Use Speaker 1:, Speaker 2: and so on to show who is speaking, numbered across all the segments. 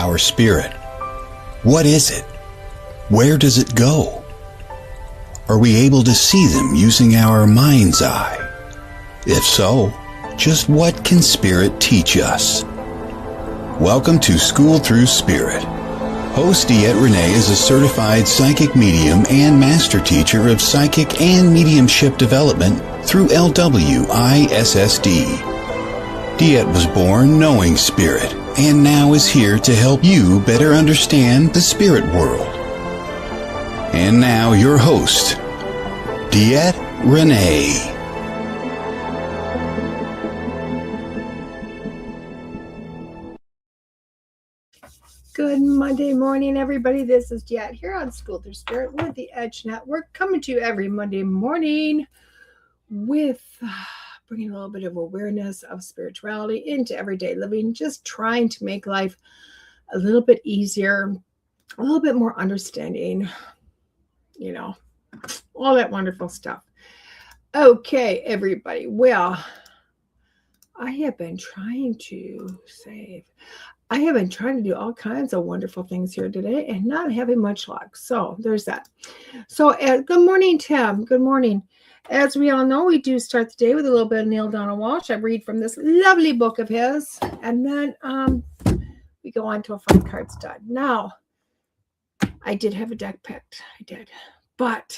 Speaker 1: our spirit? What is it? Where does it go? Are we able to see them using our mind's eye? If so, just what can spirit teach us? Welcome to School Through Spirit. Host DeEtte Renee is a certified psychic medium and master teacher of psychic and mediumship development through LWISSD. DeEtte was born knowing spirit and now is here to help you better understand the spirit world. And now your host, DeEtte Renee.
Speaker 2: Good Monday morning, everybody. This is DeEtte here on School Through Spirit with the Edge Network, coming to you every Monday morning with bringing a little bit of awareness of spirituality into everyday living, just trying to make life a little bit easier, a little bit more understanding, you know, all that wonderful stuff. Okay, everybody. Well, I have been trying to do all kinds of wonderful things here today and not having much luck. So there's that. So good morning, Tim. Good morning. As we all know, we do start the day with a little bit of Neil Donald Walsh. I read from this lovely book of his. And then we go on to a 5-card stud. Now, I did have a deck picked. I did. But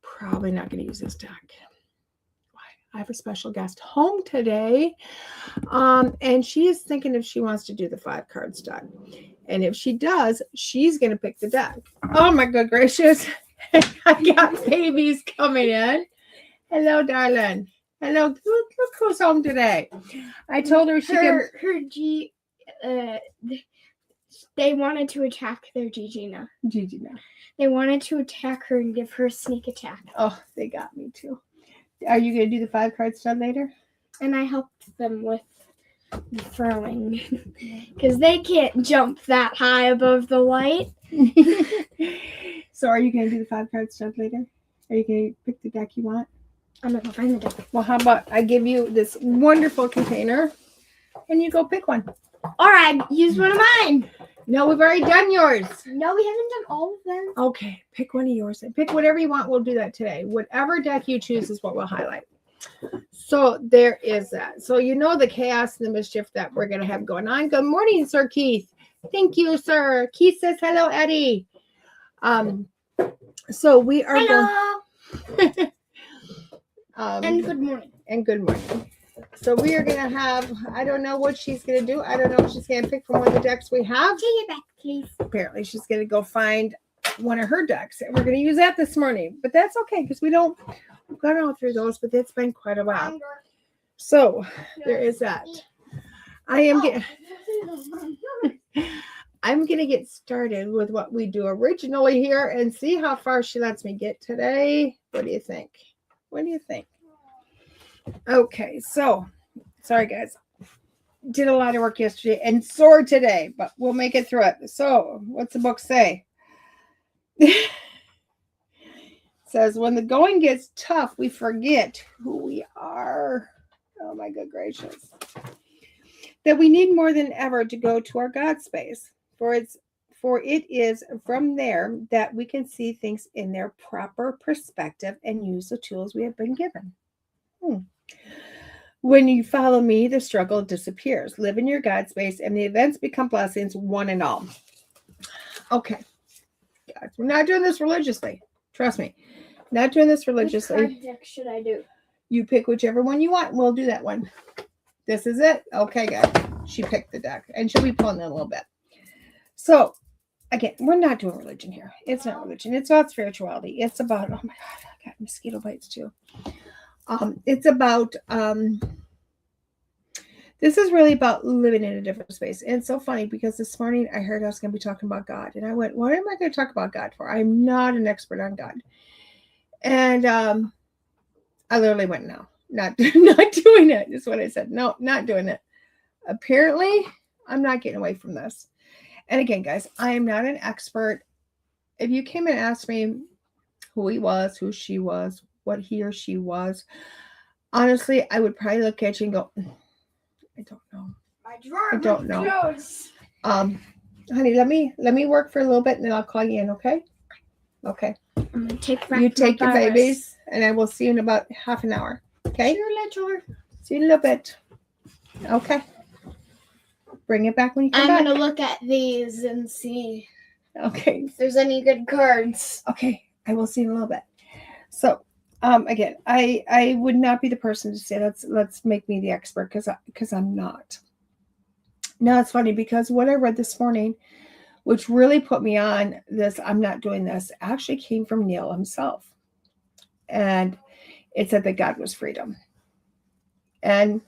Speaker 2: probably not going to use this deck. I have a special guest home today, and she is thinking if she wants to do the 5-card stud. And if she does, she's going to pick the deck. Oh, my good gracious. I got babies coming in. Hello, darling. Hello. Look who's home today. I told her
Speaker 3: they wanted to attack their Gigi-na. They wanted to attack her and give her a sneak attack.
Speaker 2: Oh, they got me too. Are you going to do the 5-card stud later?
Speaker 3: And I helped them with the throwing because they can't jump that high above the light.
Speaker 2: So are you going to do the 5-card stud later? Are you going to pick the deck you want?
Speaker 3: I'm going to go find the deck.
Speaker 2: Well, how about I give you this wonderful container and you go pick one?
Speaker 3: All right, use one of mine.
Speaker 2: No, we've already done yours.
Speaker 3: No, we haven't done all of them.
Speaker 2: Okay, pick one of yours and pick whatever you want. We'll do that today. Whatever deck you choose is what we'll highlight. So there is that. So you know the chaos and the mischief that we're going to have going on. Good morning, Sir Keith. Thank you, sir. Keith says hello, Eddie. So we are
Speaker 3: hello. And good morning.
Speaker 2: And good morning. So we are going to have, I don't know what she's going to do. I don't know if she's going to pick from one of the decks we have.
Speaker 3: Take it back, please.
Speaker 2: Apparently she's going to go find one of her decks. And we're going to use that this morning. But that's okay because we've gone all through those, but it's been quite a while. So there is that. I'm going to get started with what we do originally here and see how far she lets me get today. What do you think? Okay, so sorry guys, did a lot of work yesterday and sore today, but we'll make it through it. So what's the book say? It says when the going gets tough, we forget who we are. Oh my good gracious. That we need more than ever to go to our God space, for it is from there that we can see things in their proper perspective and use the tools we have been given. When you follow me, the struggle disappears. Live in your God space and the events become blessings, one and all. Okay. Guys, we're not doing this religiously. Trust me. Not doing this religiously.
Speaker 3: Which card deck should I do?
Speaker 2: You pick whichever one you want. We'll do that one. This is it. Okay, guys. She picked the deck. And she'll be pulling in a little bit. So, again, we're not doing religion here. It's not religion. It's about spirituality. It's about, oh my God, I got mosquito bites too. It's about, this is really about living in a different space. And it's so funny because this morning I heard I was going to be talking about God. And I went, what am I going to talk about God for? I'm not an expert on God. And I literally went, no, not doing it. Is what I said. No, not doing it. Apparently, I'm not getting away from this. And again, guys, I am not an expert. If you came and asked me who he was, who she was, what he or she was, honestly, I would probably look at you and go, I don't know.
Speaker 3: My drawer
Speaker 2: I don't know.
Speaker 3: close.
Speaker 2: Honey, let me work for a little bit and then I'll call you in, okay? Okay.
Speaker 3: I'm gonna take back
Speaker 2: You take your
Speaker 3: virus.
Speaker 2: babies and I will see you in about half an hour. Okay?
Speaker 3: Sure.
Speaker 2: See you in a little bit. Okay. Bring it back when you come
Speaker 3: I'm
Speaker 2: back.
Speaker 3: gonna look at these and see
Speaker 2: Okay.
Speaker 3: if there's any good cards.
Speaker 2: Okay. I will see you in a little bit. So again, I would not be the person to say let's make me the expert because I'm not. Now it's funny because what I read this morning, which really put me on this, I'm not doing this, actually came from Neil himself. And it said that God was freedom. And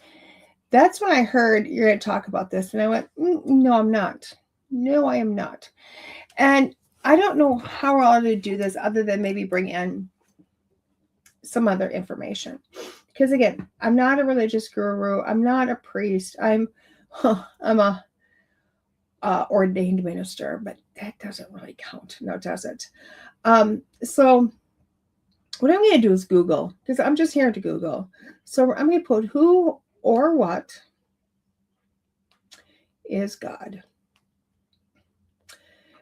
Speaker 2: that's when I heard you're going to talk about this. And I went, no, I'm not. No, I am not. And I don't know how I ought to do this other than maybe bring in some other information. Because again, I'm not a religious guru. I'm not a priest. I'm a ordained minister, but that doesn't really count. No, it doesn't. So what I'm going to do is Google, because I'm just here to Google. So I'm going to put who or what is God?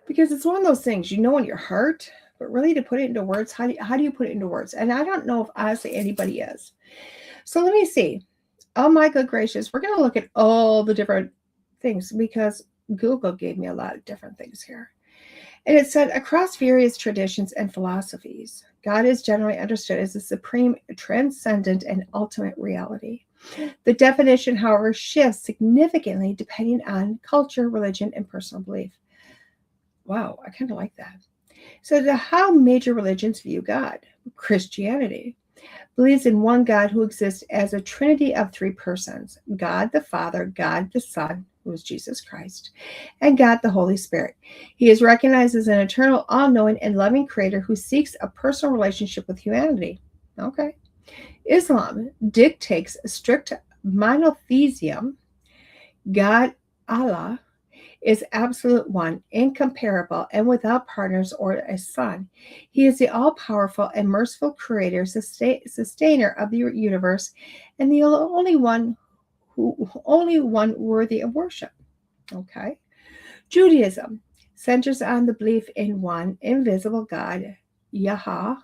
Speaker 2: Because it's one of those things you know in your heart, but really to put it into words, how do you put it into words? And I don't know if honestly anybody is. So let me see. Oh my good gracious, we're going to look at all the different things because Google gave me a lot of different things here. And it said, across various traditions and philosophies, God is generally understood as the supreme, transcendent, and ultimate reality. The definition, however, shifts significantly depending on culture, religion, and personal belief. Wow, I kind of like that. So how major religions view God? Christianity believes in one God who exists as a trinity of three persons, God the Father, God the Son, who is Jesus Christ, and God the Holy Spirit. He is recognized as an eternal, all-knowing, and loving creator who seeks a personal relationship with humanity. Okay. Islam dictates a strict monotheism. God, Allah, is absolute one, incomparable, and without partners or a son. He is the all-powerful and merciful creator, sustainer of the universe, and the only one worthy of worship. Okay. Judaism centers on the belief in one invisible God, Yahweh.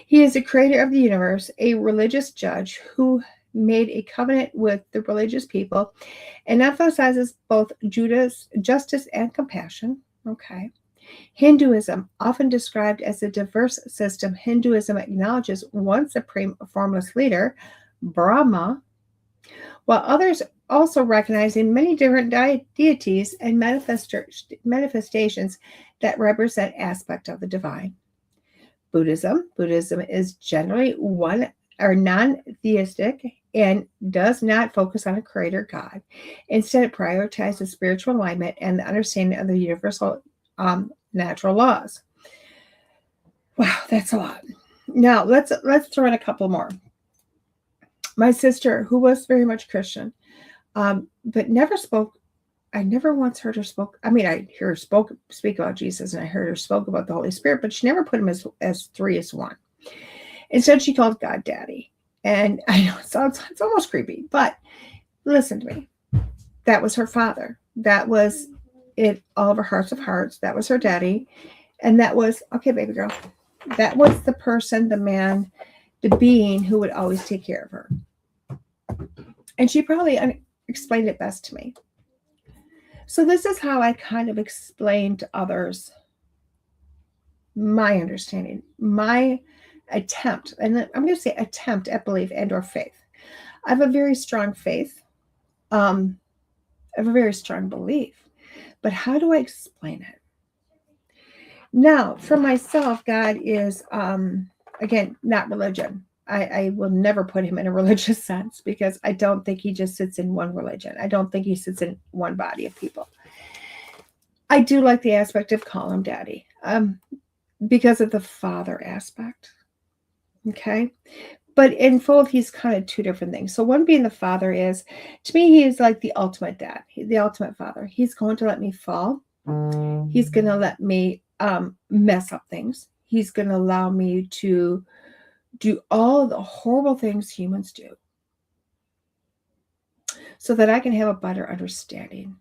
Speaker 2: He is the creator of the universe, a religious judge who made a covenant with the religious people and emphasizes both justice and compassion. Okay. Hinduism, often described as a diverse system, Hinduism acknowledges one supreme formless leader, Brahma, while others also recognizing many different deities and manifestations that represent aspects of the divine. Buddhism is generally one or non-theistic and does not focus on a creator God. Instead, it prioritizes spiritual alignment and the understanding of the universal natural laws. Wow, that's a lot. Now let's throw in a couple more. My sister, who was very much Christian, but never spoke. I never once heard her spoke. I mean, I hear her speak about Jesus, and I heard her spoke about the Holy Spirit, but she never put him as three as one. Instead, she called God Daddy. And I know it sounds, it's almost creepy, but listen to me. That was her father. That was it, all of her hearts of hearts. That was her daddy. And that was, okay, baby girl, that was the person, the man, the being who would always take care of her. And she probably explained it best to me. So this is how I kind of explain to others my understanding, my attempt, and I'm going to say attempt at belief and or faith. I have a very strong faith. I have a very strong belief. But how do I explain it? Now, for myself, God is, again, not religion. I will never put him in a religious sense because I don't think he just sits in one religion. I don't think he sits in one body of people. I do like the aspect of call him daddy because of the father aspect. Okay. But in full, he's kind of two different things. So one being the father is, to me, he is like the ultimate dad, the ultimate father. He's going to let me fall. He's going to let me mess up things. He's going to allow me to do all the horrible things humans do. so that I can have a better understanding.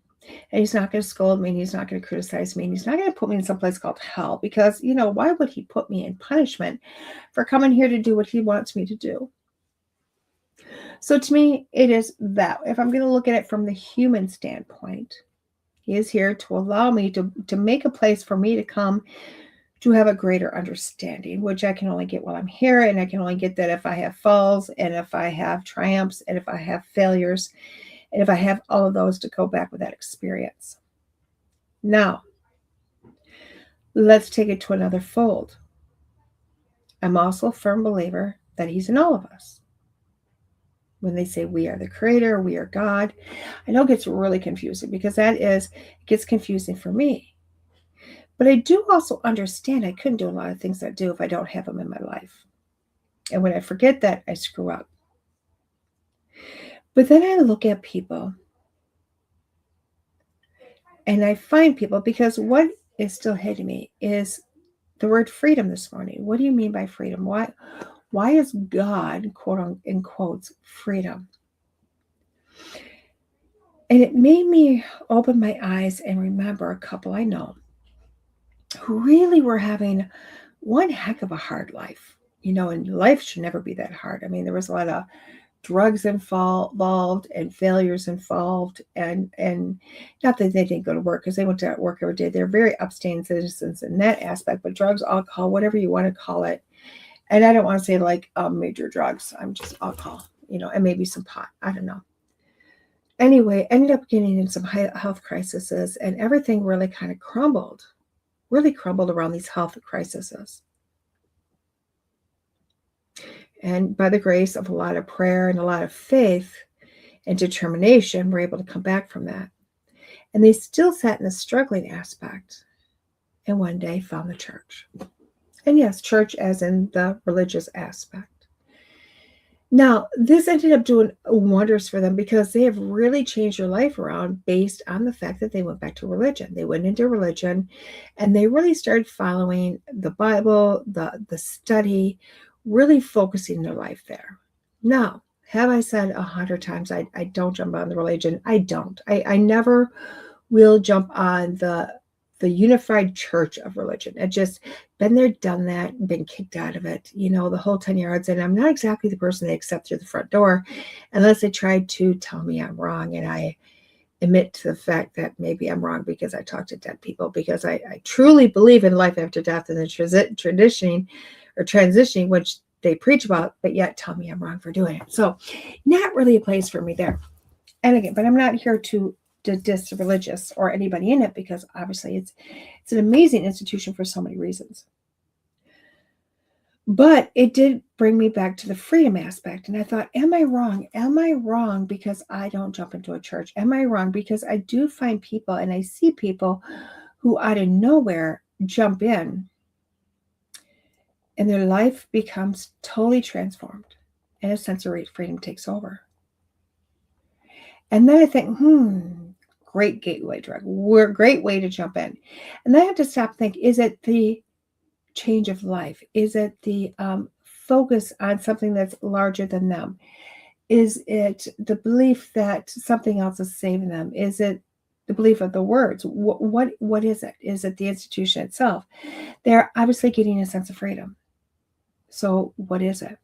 Speaker 2: And he's not going to scold me, and he's not going to criticize me, and he's not going to put me in some place called hell, because, why would he put me in punishment for coming here to do what he wants me to do? So to me, it is that. If I'm going to look at it from the human standpoint, he is here to allow me to make a place for me to come to have a greater understanding, which I can only get while I'm here. And I can only get that if I have falls, and if I have triumphs, and if I have failures, and if I have all of those to go back with that experience. Now, let's take it to another fold. I'm also a firm believer that he's in all of us. When they say we are the creator, we are God, I know it gets really confusing, because it gets confusing for me. But I do also understand I couldn't do a lot of things I do if I don't have him in my life. And when I forget that, I screw up. But then I look at people, and I find people, because what is still hitting me is the word freedom this morning. What do you mean by freedom? Why is God, quote in quotes, freedom? And it made me open my eyes and remember a couple I know who really were having one heck of a hard life. And life should never be that hard. I mean, there was a lot of drugs involved and failures involved, and not that they didn't go to work, because they went to work every day. They're very upstanding citizens in that aspect, but drugs, alcohol, whatever you want to call it. And I don't want to say like major drugs. I'm just alcohol, and maybe some pot. I don't know. Anyway, ended up getting in some health crises, and everything really kind of crumbled around these health crises. And by the grace of a lot of prayer and a lot of faith and determination, we're able to come back from that. And they still sat in the struggling aspect, and one day found the church. And yes, church as in the religious aspect. Now, this ended up doing wonders for them, because they have really changed their life around based on the fact that they went back to religion. They went into religion, and they really started following the Bible, the study, really focusing their life there. Now, have I said 100 times I don't jump on the religion? I don't. I never will jump on the unified church of religion. I just been there, done that, been kicked out of it, the whole 10 yards. And I'm not exactly the person they accept through the front door, unless they tried to tell me I'm wrong. And I admit to the fact that maybe I'm wrong, because I talk to dead people, because I truly believe in life after death and the transitioning, which they preach about, but yet tell me I'm wrong for doing it. So not really a place for me there. And again, but I'm not here to diss the religious or anybody in it, because obviously it's an amazing institution for so many reasons. But it did bring me back to the freedom aspect. And I thought, am I wrong? Am I wrong because I don't jump into a church? Am I wrong because I do find people, and I see people who out of nowhere jump in, and their life becomes totally transformed, and a sense of freedom takes over. And then I think, great gateway drug. Great way to jump in. And then I have to stop and think, is it the change of life? Is it the focus on something that's larger than them? Is it the belief that something else is saving them? Is it the belief of the words? What is it? Is it the institution itself? They're obviously getting a sense of freedom. So what is it?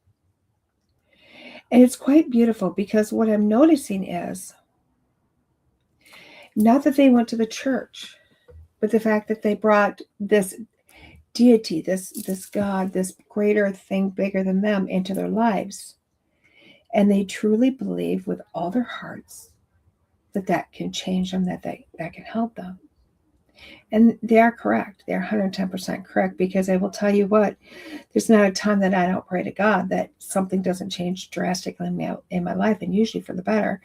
Speaker 2: And it's quite beautiful, because what I'm noticing is not that they went to the church, but the fact that they brought this deity, this God, this greater thing bigger than them into their lives. And they truly believe with all their hearts that can change them, that can help them. And they are correct. They're 110% correct, because I will tell you what, there's not a time that I don't pray to God that something doesn't change drastically in my life, and usually for the better,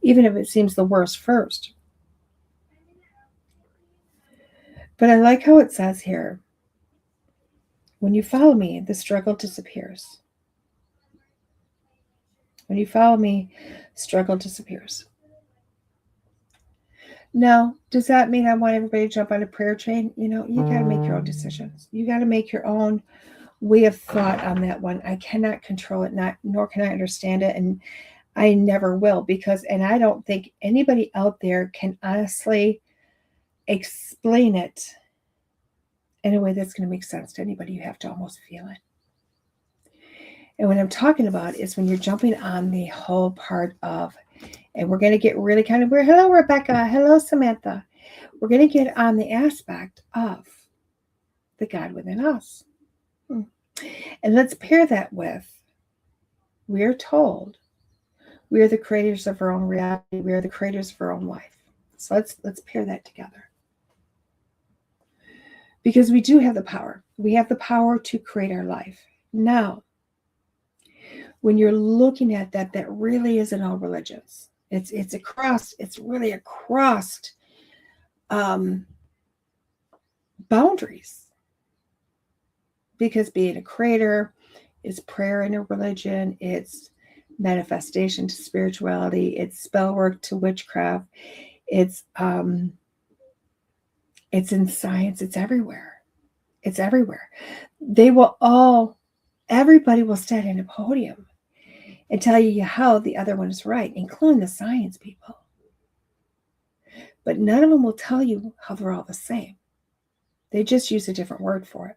Speaker 2: even if it seems the worst first. But I like how it says here, when you follow me, the struggle disappears. When you follow me, struggle disappears. Now, does that mean I want everybody to jump on a prayer train? You got to make your own decisions. You got to make your own way of thought on that one. I cannot control it, nor can I understand it. And I never will, because, and I don't think anybody out there can honestly explain it in a way that's going to make sense to anybody. You have to almost feel it. And what I'm talking about is when you're jumping on the whole part of, and we're going to get really kind of weird. Hello, Rebecca. Hello, Samantha. We're going to get on the aspect of the God within us. And let's pair that with, we're told we are the creators of our own reality. We are the creators of our own life. So let's pair that together. Because we do have the power. We have the power to create our life. Now, when you're looking at that, that really isn't all religions. It's really across boundaries. Because being a creator is prayer in a religion, it's manifestation to spirituality, it's spell work to witchcraft, it's in science, it's everywhere. It's everywhere. Everybody will stand in a podium and tell you how the other one is right, including the science people. But none of them will tell you how they're all the same. They just use a different word for it.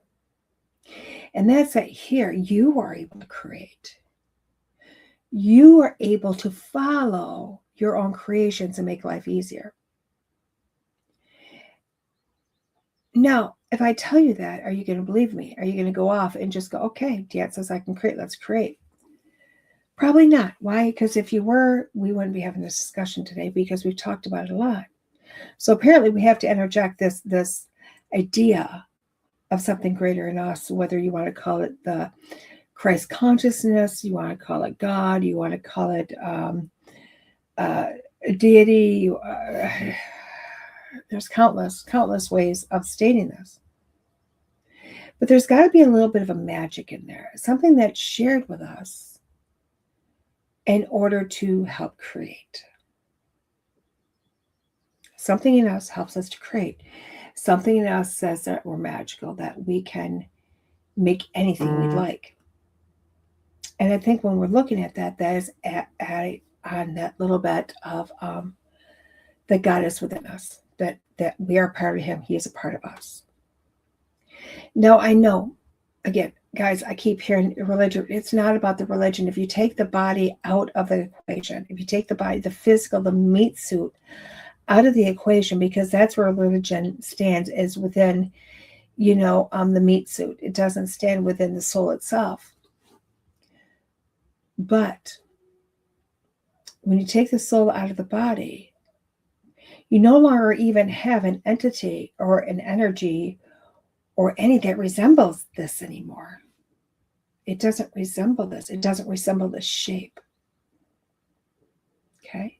Speaker 2: And that's that here, you are able to create. You are able to follow your own creations and make life easier. Now, if I tell you that, are you going to believe me? Are you going to go off and just go, okay, DeEtte says I can create, let's create? Probably not. Why? Because if you were, we wouldn't be having this discussion today, because we've talked about it a lot. So apparently we have to interject this idea of something greater in us, whether you want to call it the Christ consciousness, you want to call it God, you want to call it deity. There's countless ways of stating this. But there's got to be a little bit of a magic in there, something that's shared with us in order to help create. Something in us helps us to create. Something in us says that we're magical, that we can make anything we'd like. And I think when we're looking at that, that is on that little bit of that God is within us, that we are part of him. He is a part of us. Now, I know, again, guys, I keep hearing religion. It's not about the religion. If you take the body out of the equation, if you take the body, the physical, the meat suit out of the equation, because that's where religion stands, is within, the meat suit. It doesn't stand within the soul itself. But when you take the soul out of the body, you no longer even have an entity or an energy or any that resembles this anymore. It doesn't resemble this. It doesn't resemble this shape. Okay?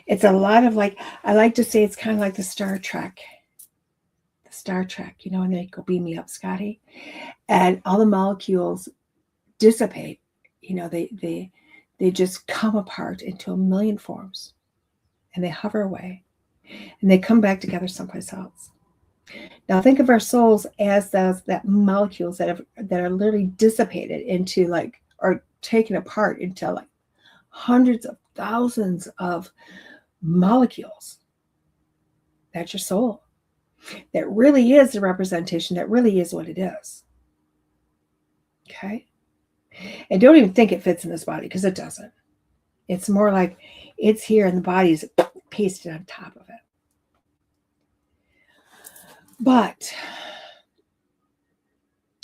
Speaker 2: It's a lot of I like to say it's kind of like the Star Trek. The Star Trek, and they go, beam me up, Scotty. And all the molecules dissipate. They just come apart into a million forms. And they hover away. And they come back together someplace else. Now think of our souls as that molecules that are literally dissipated into or taken apart into hundreds of thousands of molecules. That's your soul. That really is the representation. That really is what it is. Okay? And don't even think it fits in this body, because it doesn't. It's more like it's here and the body's pasted on top of it. But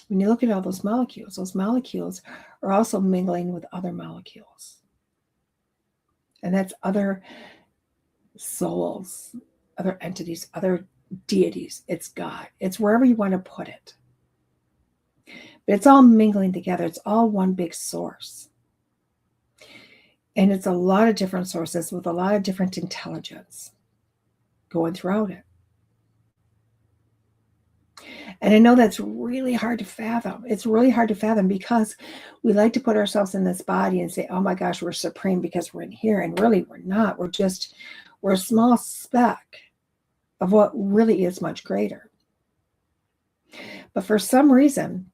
Speaker 2: when you look at all those molecules are also mingling with other molecules. And that's other souls, other entities, other deities. It's God. It's wherever you want to put it. But it's all mingling together. It's all one big source. And it's a lot of different sources with a lot of different intelligence going throughout it. And I know that's really hard to fathom. It's really hard to fathom because we like to put ourselves in this body and say, oh my gosh, we're supreme because we're in here. And really, we're not. We're a small speck of what really is much greater. But for some reason,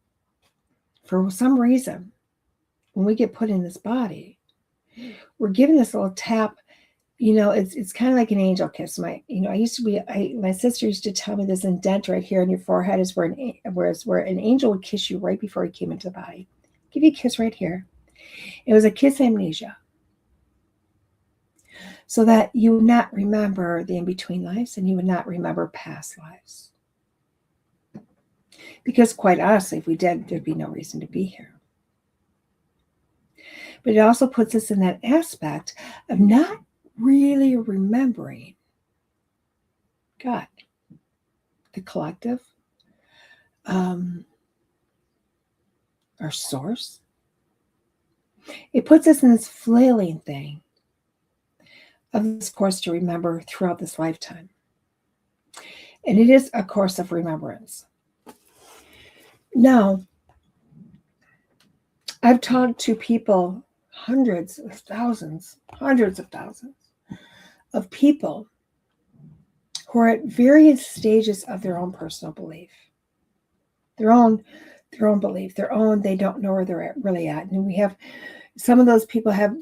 Speaker 2: when we get put in this body, we're given this little tap. It's kind of like an angel kiss. My sister used to tell me this indent right here on your forehead is where an angel would kiss you right before he came into the body. Give you a kiss right here. It was a kiss amnesia, so that you would not remember the in-between lives and you would not remember past lives. Because quite honestly, if we did, there'd be no reason to be here. But it also puts us in that aspect of not really remembering God, the collective, our source. It puts us in this flailing thing of this course to remember throughout this lifetime. And it is a course of remembrance. Now, I've talked to people, hundreds of thousands of people who are at various stages of their own personal belief, their own belief, they don't know where they're really at. And we have some of those people have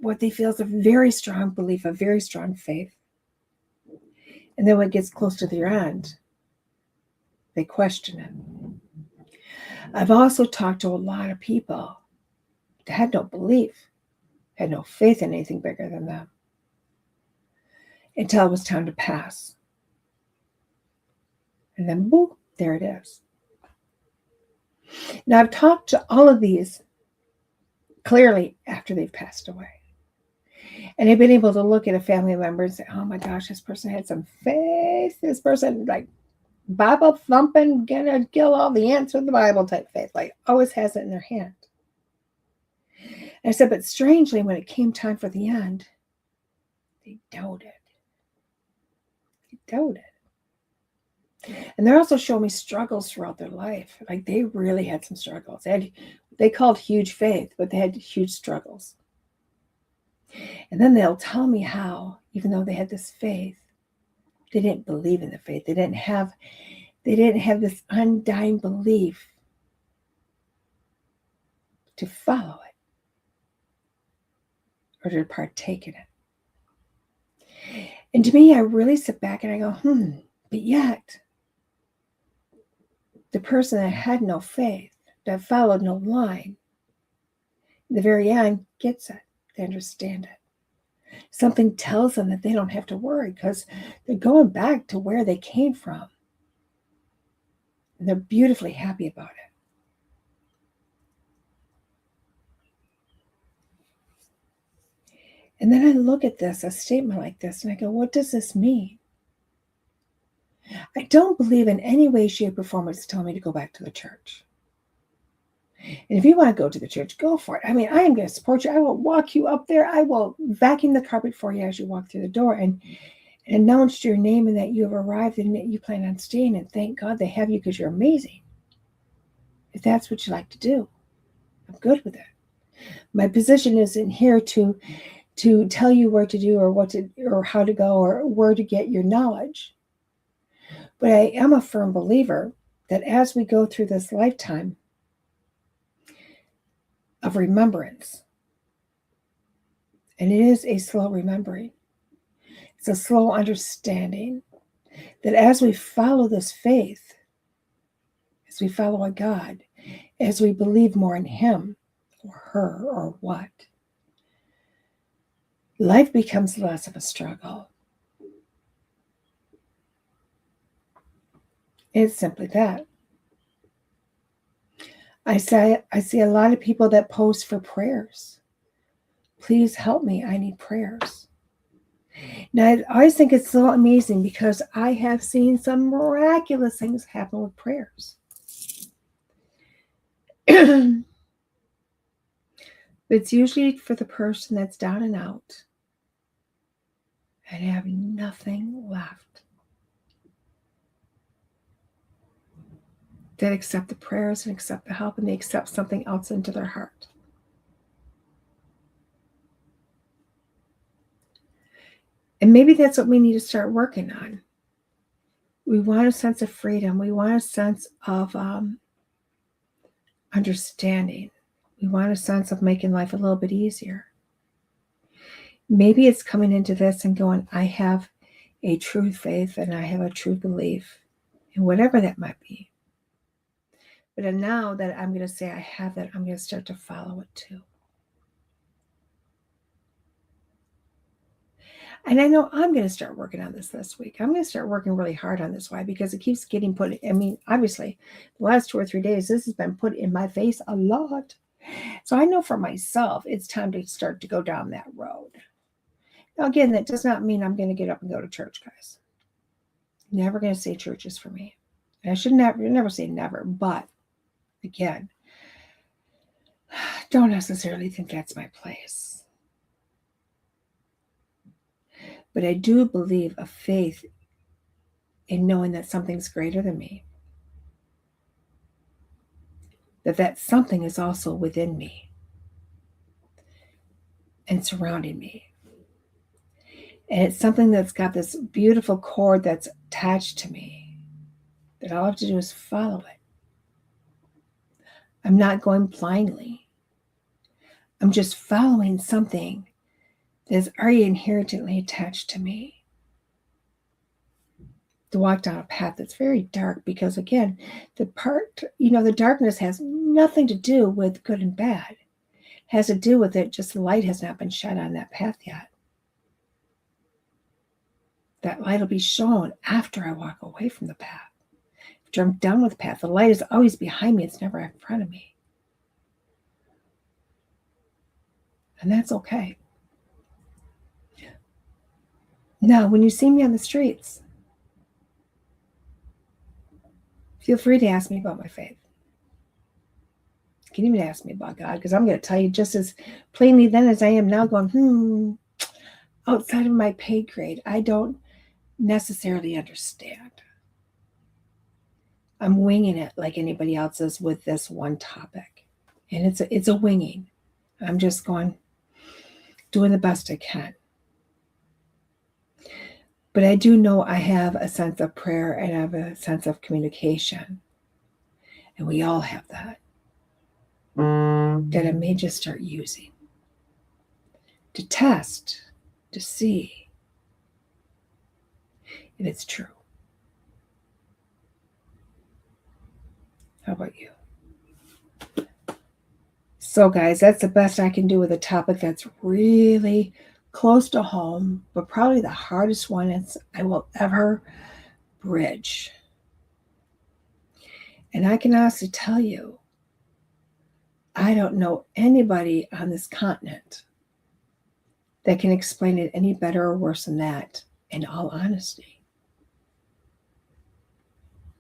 Speaker 2: what they feel is a very strong belief, a very strong faith. And then when it gets close to their end, they question it. I've also talked to a lot of people that had no belief, had no faith in anything bigger than them, until it was time to pass. And then, boom, there it is. Now, I've talked to all of these clearly after they've passed away. And I've been able to look at a family member and say, oh my gosh, this person had some faith. This person, like, Bible thumping, gonna kill all the ants with the Bible type faith, like, always has it in their hand. And I said, but strangely, when it came time for the end, they doubted. And they're also showing me struggles throughout their life. Like, they really had some struggles. They called huge faith, but they had huge struggles. And then they'll tell me how, even though they had this faith, they didn't believe in the faith. They didn't have this undying belief to follow it or to partake in it. And to me, I really sit back and I go, but yet, the person that had no faith, that followed no line, in the very end gets it. They understand it. Something tells them that they don't have to worry because they're going back to where they came from. And they're beautifully happy about it. And then I look at this, a statement like this, and I go, what does this mean? I don't believe in any way, shape, or form it's telling me to go back to the church. And if you want to go to the church, go for it. I mean, I am going to support you. I will walk you up there. I will vacuum the carpet for you as you walk through the door and announce your name and that you have arrived and that you plan on staying. And thank God they have you because you're amazing. If that's what you like to do, I'm good with it. My position isn't here to tell you where to do or how to go or where to get your knowledge. But I am a firm believer that as we go through this lifetime of remembrance, and it is a slow remembering, it's a slow understanding that as we follow this faith, as we follow a God, as we believe more in Him or her or what, life becomes less of a struggle. It's simply that. I see a lot of people that post for prayers. Please help me. I need prayers. Now, I always think it's so amazing because I have seen some miraculous things happen with prayers. But it's usually for the person that's down and out and have nothing left. That accept the prayers and accept the help and they accept something else into their heart. And maybe that's what we need to start working on. We want a sense of freedom. We want a sense of understanding. We want a sense of making life a little bit easier. Maybe it's coming into this and going, I have a true faith and I have a true belief in whatever that might be. But now that I'm going to say I have that, I'm going to start to follow it too. And I know I'm going to start working on this week. I'm going to start working really hard on this. Why? Because it keeps getting put. I mean, obviously, the last 2 or 3 days, this has been put in my face a lot. So I know for myself, it's time to start to go down that road. Now, again, that does not mean I'm going to get up and go to church, guys. Never going to say church is for me. And I should never say never. But, again, don't necessarily think that's my place. But I do believe a faith in knowing that something's greater than me. That something is also within me and surrounding me. And it's something that's got this beautiful cord that's attached to me, that all I have to do is follow it. I'm not going blindly. I'm just following something that is already inherently attached to me. To walk down a path that's very dark, because again, the darkness has nothing to do with good and bad. It has to do with it, just the light has not been shed on that path yet. That light will be shown after I walk away from the path. After I'm done with the path, the light is always behind me. It's never in front of me. And that's okay. Now, when you see me on the streets, feel free to ask me about my faith. You can even ask me about God, because I'm going to tell you just as plainly then as I am now going, outside of my pay grade, I don't necessarily understand. I'm winging it like anybody else is with this one topic. And it's a winging. I'm just doing the best I can. But I do know I have a sense of prayer and I have a sense of communication. And we all have that. That I may just start using. To test, to see if it's true. How about you? So guys, that's the best I can do with a topic that's really close to home, but probably the hardest one I will ever bridge. And I can honestly tell you, I don't know anybody on this continent that can explain it any better or worse than that, in all honesty.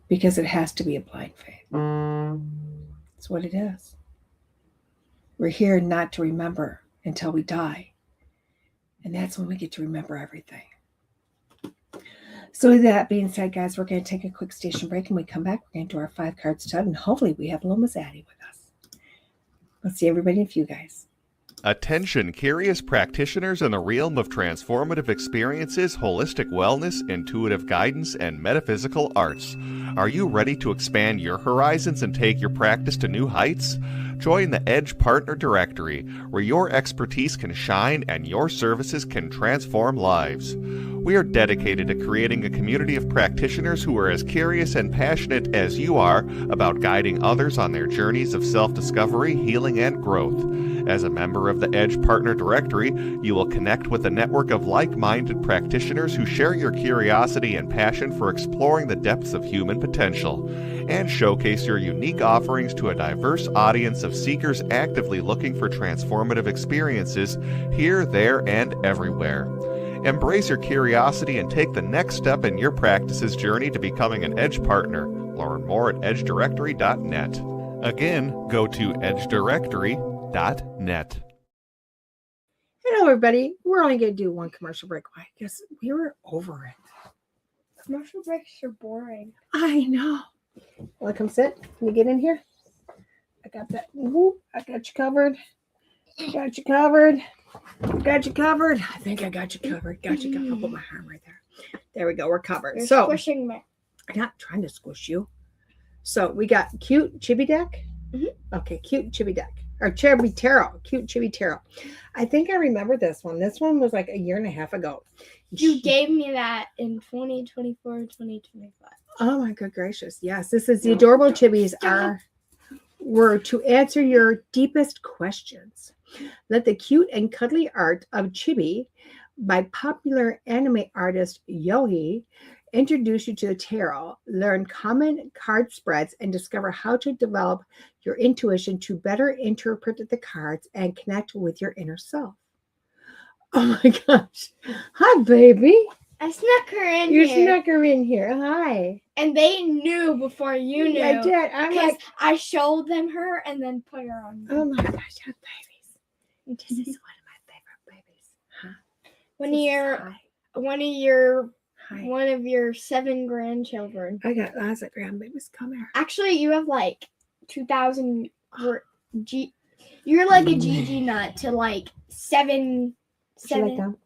Speaker 2: Because it has to be a blind faith. That's what it is. We're here not to remember until we die. And that's when we get to remember everything. So with that being said, guys, we're going to take a quick station break. And when we come back, we're going to do our 5 cards stud. And hopefully we have little Miss Addie with us. We'll see everybody in a few, guys.
Speaker 4: Attention, curious practitioners in the realm of transformative experiences, holistic wellness, intuitive guidance, and metaphysical arts. Are you ready to expand your horizons and take your practice to new heights? Join the Edge Partner Directory, where your expertise can shine and your services can transform lives. We are dedicated to creating a community of practitioners who are as curious and passionate as you are about guiding others on their journeys of self-discovery, healing, and growth. As a member of the Edge Partner Directory, you will connect with a network of like-minded practitioners who share your curiosity and passion for exploring the depths of human potential, and showcase your unique offerings to a diverse audience of seekers actively looking for transformative experiences here, there, and everywhere. Embrace your curiosity and take the next step in your practice's journey to becoming an Edge Partner. Learn more at edgedirectory.net. Again, go to edgedirectory.net.
Speaker 2: Hello, everybody. We're only going to do one commercial break. I guess we were over it.
Speaker 3: Commercial breaks are boring.
Speaker 2: I know. Want to come sit? Can you get in here? I got that. Whoop, I got you covered. Got you covered. Got you covered. I think I got you covered. Got you covered. I'll put my arm right there. There we go. We're covered.
Speaker 3: You're
Speaker 2: so
Speaker 3: squishing me.
Speaker 2: I'm not trying to squish you. So we got cute chibi deck. Okay, cute chibi deck. or Chibi Taro, cute Chibi Taro. I think I remember this one. This one was like a year and a half ago.
Speaker 3: You gave me that in 2024, 2025.
Speaker 2: Oh my good gracious. Yes, this is the adorable chibis were to answer your deepest questions. Let the cute and cuddly art of chibi by popular anime artist Yohi introduce you to the tarot, learn common card spreads, and discover how to develop your intuition to better interpret the cards and connect with your inner self. Oh my gosh. Hi, baby.
Speaker 3: I snuck her in
Speaker 2: You
Speaker 3: here.
Speaker 2: snuck her in here. Hi.
Speaker 3: And they knew before you knew.
Speaker 2: I did. I'm
Speaker 3: Because
Speaker 2: like,
Speaker 3: I showed them her and then put her on.
Speaker 2: oh my gosh, hi, babies. This is one of my favorite babies. Huh?
Speaker 3: One of your 7 grandchildren.
Speaker 2: I got lots of grandbabies. Come here.
Speaker 3: Actually, you have like 2,000. You're like a GG nut to like 7.
Speaker 2: Would you like them?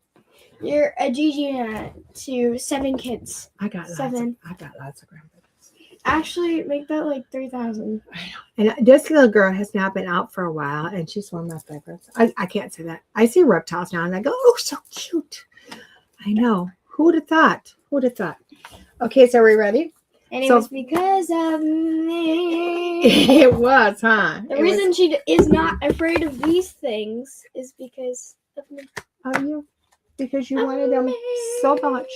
Speaker 3: You're a GG nut to 7 kids.
Speaker 2: I got
Speaker 3: 7.
Speaker 2: I got lots of grandbabies.
Speaker 3: Actually, make that like 3,000.
Speaker 2: I know. And this little girl has now been out for a while, and she's one of my favorites. I can't say that. I see reptiles now, and I go, oh, so cute. I know. Who would have thought? Who would have thought? Okay, so are we ready?
Speaker 3: And it
Speaker 2: So-
Speaker 3: was because of me.
Speaker 2: It was, huh?
Speaker 3: The reason she is not afraid of these things is because of me.
Speaker 2: Of you? Because you wanted them so much.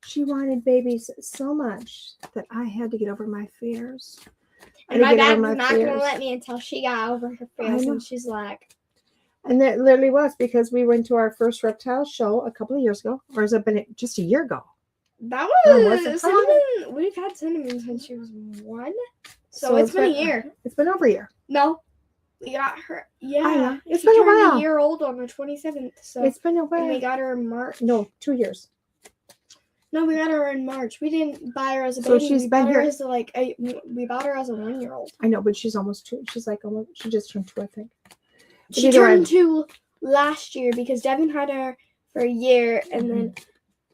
Speaker 2: She wanted babies so much that I had to get over my fears.
Speaker 3: And my
Speaker 2: Get over
Speaker 3: dad's not going to
Speaker 2: fears.
Speaker 3: let me until she got over her fears.
Speaker 2: know.
Speaker 3: And she's like,
Speaker 2: And that literally was because we went to our first reptile show a couple of years ago. Or has it been just a year ago?
Speaker 3: that
Speaker 2: Oh, was it?
Speaker 3: was cinnamon. We've had cinnamon since she was 1. So it's been a year.
Speaker 2: It's been over a year.
Speaker 3: No. We got her. Yeah.
Speaker 2: I know. It's
Speaker 3: She
Speaker 2: been a
Speaker 3: turned
Speaker 2: while.
Speaker 3: a year old on the 27th. So
Speaker 2: It's been a
Speaker 3: and we
Speaker 2: while.
Speaker 3: got her in March.
Speaker 2: No, 2 years.
Speaker 3: No, we got her in March. We didn't buy her as a
Speaker 2: So
Speaker 3: baby.
Speaker 2: she's
Speaker 3: we
Speaker 2: been
Speaker 3: bought her
Speaker 2: here-
Speaker 3: as we bought her as a 1-year-old.
Speaker 2: I know, but she's almost 2. She's like almost. She just turned 2, I think. But
Speaker 3: She
Speaker 2: either way-
Speaker 3: turned 2 last year because Devin had her for a year, and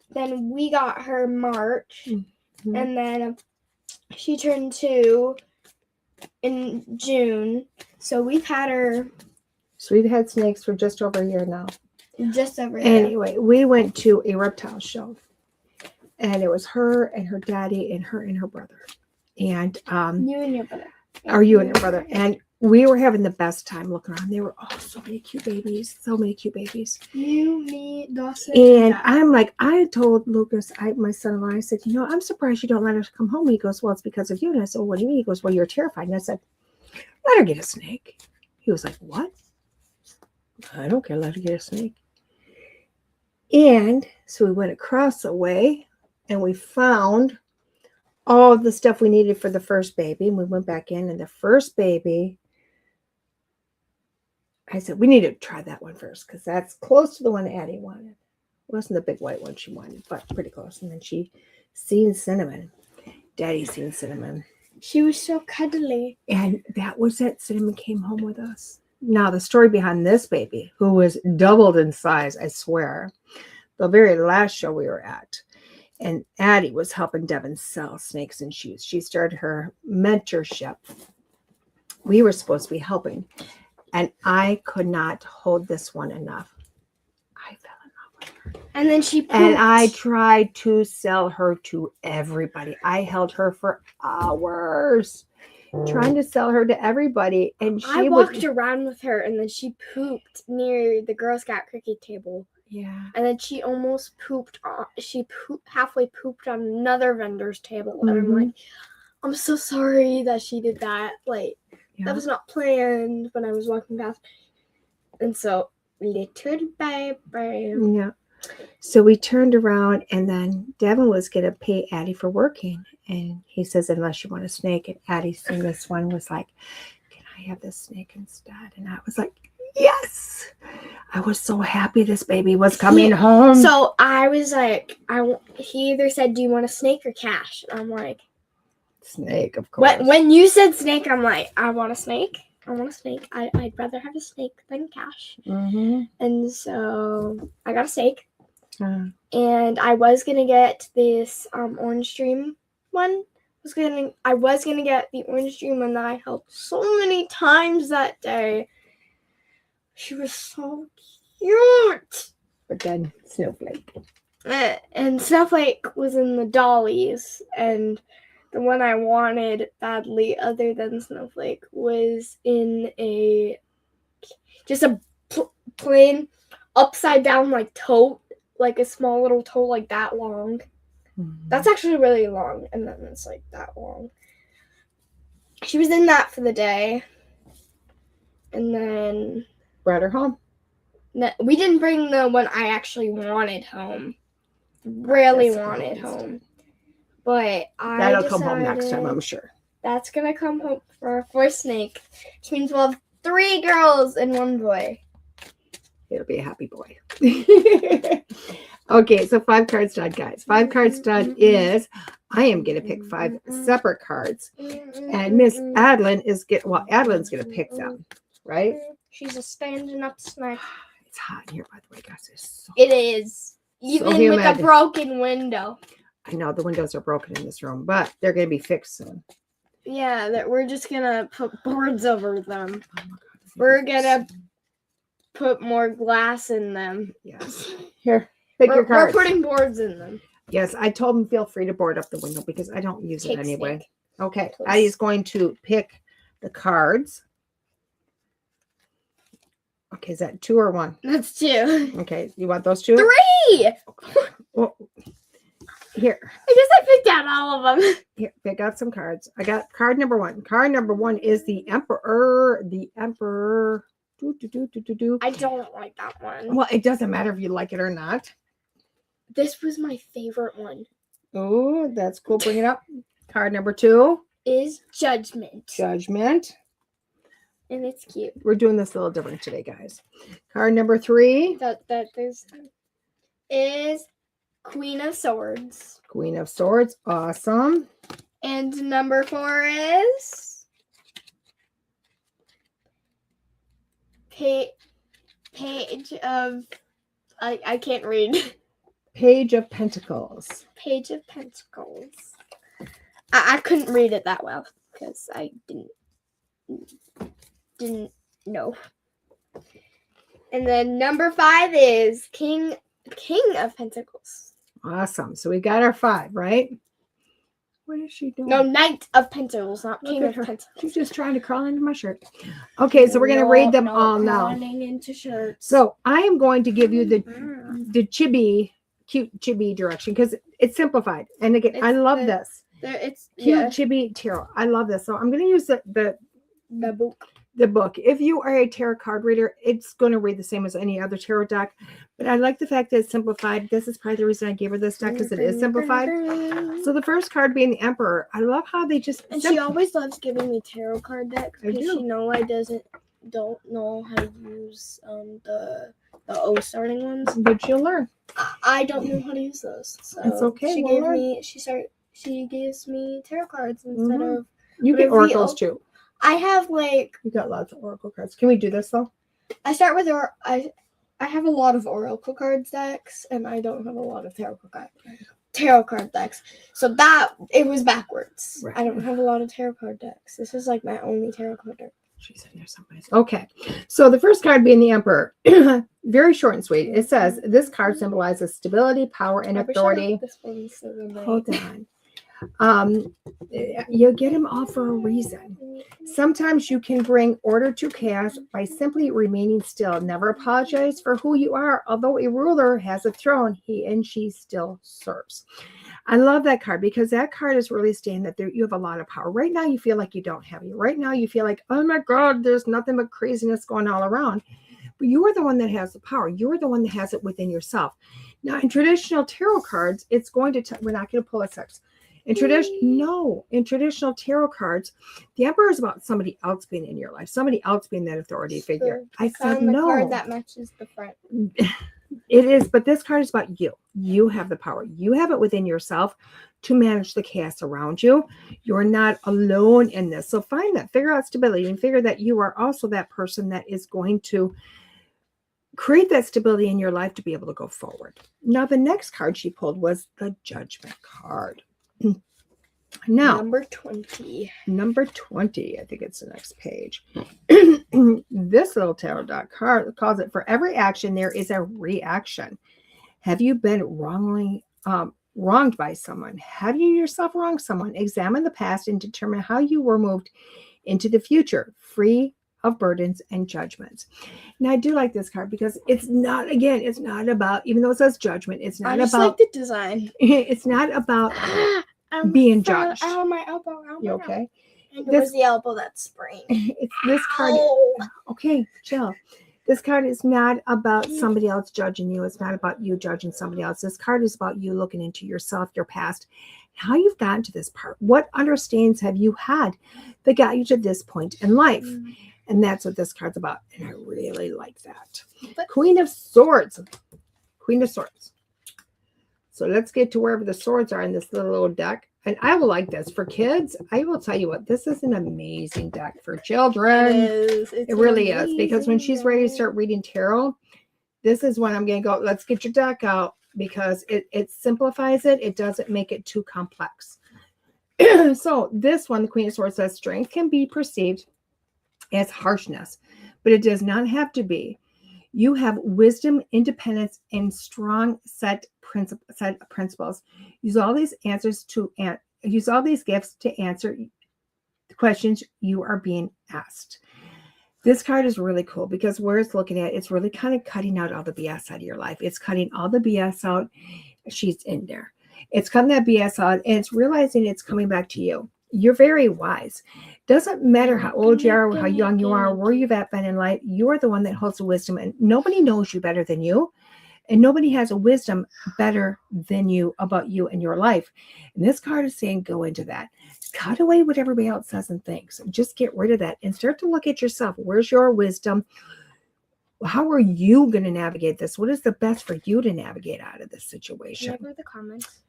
Speaker 3: then we got her March,
Speaker 2: Mhm.
Speaker 3: and then she turned 2 in June. So we've had her
Speaker 2: So we've had snakes for just over a year now.
Speaker 3: just over here.
Speaker 2: Anyway, we went to a reptile show, and it was her and her daddy and her brother, and
Speaker 3: You and your brother.
Speaker 2: or you and your brother, and we were having the best time looking around. There were so many cute babies, so many cute babies.
Speaker 3: You, me, Dawson,
Speaker 2: And
Speaker 3: Dad.
Speaker 2: I'm like, I told Lucas, my son-in-law, I said, I'm surprised you don't let us come home. He goes, well, it's because of you. And I said, well, what do you mean? He goes, well, you're terrified. And I said, let her get a snake. He was like, what? I don't care. Let her get a snake. And so we went across the way and we found all the stuff we needed for the first baby. And we went back in, and the first baby, I said, we need to try that one first because that's close to the one Addie wanted. It wasn't the big white one she wanted, but pretty close. And then she seen Cinnamon. Daddy seen Cinnamon.
Speaker 3: She was so cuddly.
Speaker 2: And that was it. Cinnamon came home with us. Now, the story behind this baby, who was doubled in size, I swear, the very last show we were at, and Addie was helping Devin sell snakes and shoes. She started her mentorship. We were supposed to be helping, and I could not hold this one enough. I fell in love with her.
Speaker 3: And then she pooped.
Speaker 2: And I tried to sell her to everybody. I held her for hours trying to sell her to everybody. And
Speaker 3: I
Speaker 2: she
Speaker 3: walked around with her, and then she pooped near the Girl Scout cricket table.
Speaker 2: Yeah.
Speaker 3: And then she almost pooped. Halfway pooped on another vendor's table. And I'm like, I'm so sorry that she did that. Like, that was not planned when I was walking past. And so, little baby.
Speaker 2: Yeah. So we turned around, and then Devin was going to pay Addie for working. And he says, unless you want a snake. And Addie seen this one, was like, can I have this snake instead? And I was like, yes. I was so happy this baby was coming home.
Speaker 3: So I was like, he either said, do you want a snake or cash? And I'm like,
Speaker 2: snake, of course.
Speaker 3: when you said snake, I'm like, I want a snake. I want a snake. I'd rather have a snake than cash.
Speaker 2: Mm-hmm.
Speaker 3: And so I got a snake.
Speaker 2: Uh,
Speaker 3: And I was going to get this orange dream one, I was gonna get the orange dream, and I helped so many times that day. She was so cute.
Speaker 2: But then Snowflake.
Speaker 3: And Snowflake was in the dollies, and the one I wanted badly, other than Snowflake, was in just a plain upside down like tote, like a small little tote like that long.
Speaker 2: Mm-hmm.
Speaker 3: That's actually really long, and then it's like that long. She was in that for the day, and then
Speaker 2: Brought her home.
Speaker 3: we didn't bring the one I actually wanted home. Really
Speaker 2: That's
Speaker 3: wanted
Speaker 2: cool.
Speaker 3: home. But
Speaker 2: That'll come home next time, I'm sure.
Speaker 3: That's gonna come home for our fourth snake, which means we'll have 3 girls and 1 boy.
Speaker 2: It'll be a happy boy. Okay, so 5 cards done, guys. 5 cards done is I am going to pick 5 separate cards, and Miss Adeline is Adeline's going to pick them, right?
Speaker 3: She's a standing up snake.
Speaker 2: It's hot in here, by the way, guys.
Speaker 3: It is, even with a broken window.
Speaker 2: I know the windows are broken in this room, but they're going to be fixed soon.
Speaker 3: Yeah, that we're just gonna put boards over them.
Speaker 2: Oh my God,
Speaker 3: we're gonna put more glass in them.
Speaker 2: Yes. Here, pick your cards.
Speaker 3: We're putting boards in them.
Speaker 2: Yes, I told him feel free to board up the window because I don't use it anyway.
Speaker 3: Snake.
Speaker 2: Okay,
Speaker 3: Please.
Speaker 2: Addie's going to pick the cards. Okay, is that 2 or 1?
Speaker 3: That's 2.
Speaker 2: Okay, you want those 2?
Speaker 3: 3!
Speaker 2: Well, here.
Speaker 3: I guess I picked out all of them.
Speaker 2: Here, pick out some cards. I got card number 1. Card number 1 is the Emperor. The Emperor.
Speaker 3: I don't like that one.
Speaker 2: Well, it doesn't matter if you like it or not.
Speaker 3: This was my favorite one.
Speaker 2: Oh, that's cool. Bring it up. Card number 2
Speaker 3: is Judgment.
Speaker 2: Judgment.
Speaker 3: And it's cute.
Speaker 2: We're doing this a little different today, guys. Card number 3
Speaker 3: is Queen of Swords.
Speaker 2: Queen of Swords. Awesome.
Speaker 3: And number 4 is Page of I can't read.
Speaker 2: Page of Pentacles.
Speaker 3: Page of Pentacles. I couldn't read it that well because I didn't know. And then number 5 is King of Pentacles.
Speaker 2: Awesome. So we got our 5, right? What is she doing?
Speaker 3: No, Knight of Pentacles, not King of Pentacles.
Speaker 2: She's just trying to crawl into my shirt. Okay, so we're going to read them all now.
Speaker 3: Into shirts.
Speaker 2: So I am going to give you the chibi, cute chibi direction because it's simplified. And again, I love this.
Speaker 3: It's
Speaker 2: cute chibi tarot. I love this. So I'm going to use the
Speaker 3: book.
Speaker 2: The book. If you are a tarot card reader, it's going to read the same as any other tarot deck. But I like the fact that it's simplified. This is probably the reason I gave her this deck because it is simplified. So the first card being the Emperor. I love how they just...
Speaker 3: And she always loves giving me tarot card decks because she knows I don't know how to use the O starting ones.
Speaker 2: But you'll learn.
Speaker 3: I don't know how to use those. So
Speaker 2: it's okay.
Speaker 3: She gives me tarot cards instead of...
Speaker 2: You get oracles too.
Speaker 3: I have
Speaker 2: you got lots of oracle cards. Can we do this though?
Speaker 3: I start with I have a lot of oracle cards decks, and I don't have a lot of tarot card decks. So it was backwards. Right. I don't have a lot of tarot card decks. This is like my only tarot card deck.
Speaker 2: She's in there someplace. Okay. So the first card being the Emperor. Very short and sweet. It says this card symbolizes stability, power, and authority. Hold on. You get them all for a reason. Sometimes you can bring order to chaos by simply remaining still. Never apologize for who you are. Although a ruler has a throne, he and she still serves. I love that card because that card is really saying that you have a lot of power. Right now, you feel like you don't have it. Right now, you feel like, oh my God, there's nothing but craziness going all around. But you are the one that has the power. You are the one that has it within yourself. Now, in traditional tarot cards, it's going to we're not going to pull a sex. In traditional tarot cards, the Emperor is about somebody else being in your life, somebody else being that authority figure. I said no.
Speaker 3: Card that matches the front.
Speaker 2: It is, but this card is about you. You have the power. You have it within yourself to manage the chaos around you. You're not alone in this. So find that, figure out stability, and figure that you are also that person that is going to create that stability in your life to be able to go forward. Now, the next card she pulled was the Judgment card. Now,
Speaker 3: Number 20.
Speaker 2: number 20, I think it's the next page. This little tarot deck card calls it, for every action, there is a reaction. Have you been wronged by someone? Have you yourself wronged someone? Examine the past and determine how you were moved into the future, free of burdens and judgments. Now, I do like this card because it's not about, even though it says judgment, it's not
Speaker 3: I just
Speaker 2: about
Speaker 3: like the design.
Speaker 2: It's not about being judged.
Speaker 3: Ow, my elbow.
Speaker 2: You okay?
Speaker 3: And it was the elbow that sprained.
Speaker 2: It's this card.
Speaker 3: Ow.
Speaker 2: Okay, chill. This card is not about somebody else judging you. It's not about you judging somebody else. This card is about you looking into yourself, your past, how you've gotten to this part. What understandings have you had that got you to this point in life? And that's what this card's about. And I really like that. Queen of Swords. Queen of Swords. So let's get to wherever the swords are in this little deck. And I will like this. For kids, I will tell you what, this is an amazing deck for children. It really is. Because when she's ready to start reading tarot, this is when I'm going to go, let's get your deck out. Because it simplifies it. It doesn't make it too complex. So this one, the Queen of Swords, says strength can be perceived as harshness, but it does not have to be. You have wisdom, independence, and strong set principles. Use all these gifts to answer the questions you are being asked. This card is really cool because where it's looking at, it's really kind of cutting out all the BS out of your life. It's cutting all the BS out. She's in there. It's cutting that BS out, and it's realizing it's coming back to you. You're very wise. Doesn't matter how old you are, how young you are, where you've been in life. You are the one that holds the wisdom, and nobody knows you better than you, and nobody has a wisdom better than you about you and your life. And this card is saying, go into that. Cut away what everybody else says and thinks. Just get rid of that and start to look at yourself. Where's your wisdom? How are you going to navigate this? What is the best for you to navigate out of this situation?
Speaker 3: Can I go to the comments?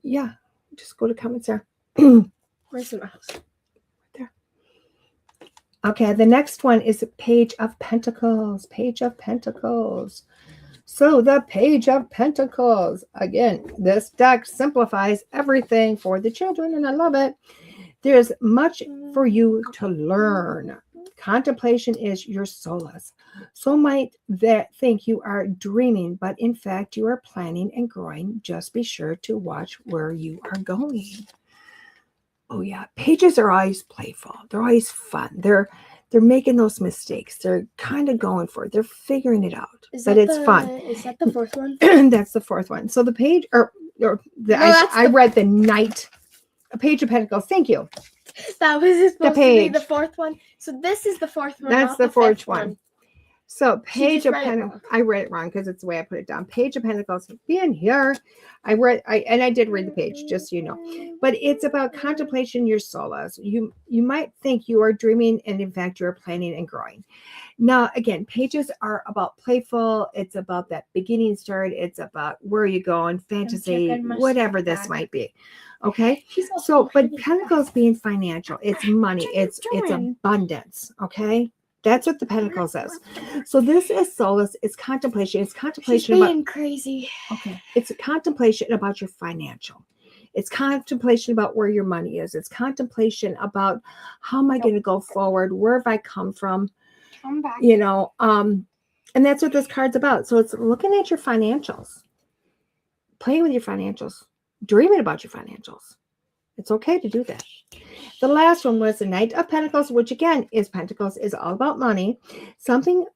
Speaker 2: Yeah. Just go to comments there.
Speaker 3: Where's the mouse?
Speaker 2: There. Okay, the next one is Page of Pentacles. Page of Pentacles. So the Page of Pentacles. Again, this deck simplifies everything for the children, and I love it. There's much for you to learn. Contemplation is your solace. So might that think you are dreaming, but in fact you are planning and growing. Just be sure to watch where you are going. Oh yeah, pages are always playful. They're always fun. They're making those mistakes. They're kind of going for it. They're figuring it out. But it's fun.
Speaker 3: Is that the fourth one?
Speaker 2: That's the fourth one. So the page, I read the Knight, a Page of Pentacles. Thank you.
Speaker 3: That was supposed to be
Speaker 2: page.
Speaker 3: the fourth one. So this is the fourth one.
Speaker 2: That's
Speaker 3: not
Speaker 2: the fourth
Speaker 3: fifth
Speaker 2: one. So Page
Speaker 3: just
Speaker 2: of
Speaker 3: read it
Speaker 2: Pentacles.
Speaker 3: wrong.
Speaker 2: I read it wrong because it's the way I put it down. Page of Pentacles. Being here, I did read the page, just so you know. But it's about contemplation, your solace. You might think you are dreaming, and in fact, you are planning and growing. Now, again, pages are about playful. It's about that beginning start. It's about where you going, fantasy, whatever this might be. Okay. So, but Pentacles being financial, it's money, it's abundance. Okay. That's what the Pentacles is. So this is solace. It's contemplation. It's contemplation
Speaker 3: She's
Speaker 2: about
Speaker 3: being crazy.
Speaker 2: Okay. It's a contemplation about your financial. It's contemplation about where your money is. It's contemplation about how am I going to go forward? Where have I come from?
Speaker 3: Come back.
Speaker 2: You know, and that's what this card's about. So it's looking at your financials, playing with your financials, dreaming about your financials. It's okay to do that. The last one was the Knight of Pentacles, which again is Pentacles, is all about money. Sometimes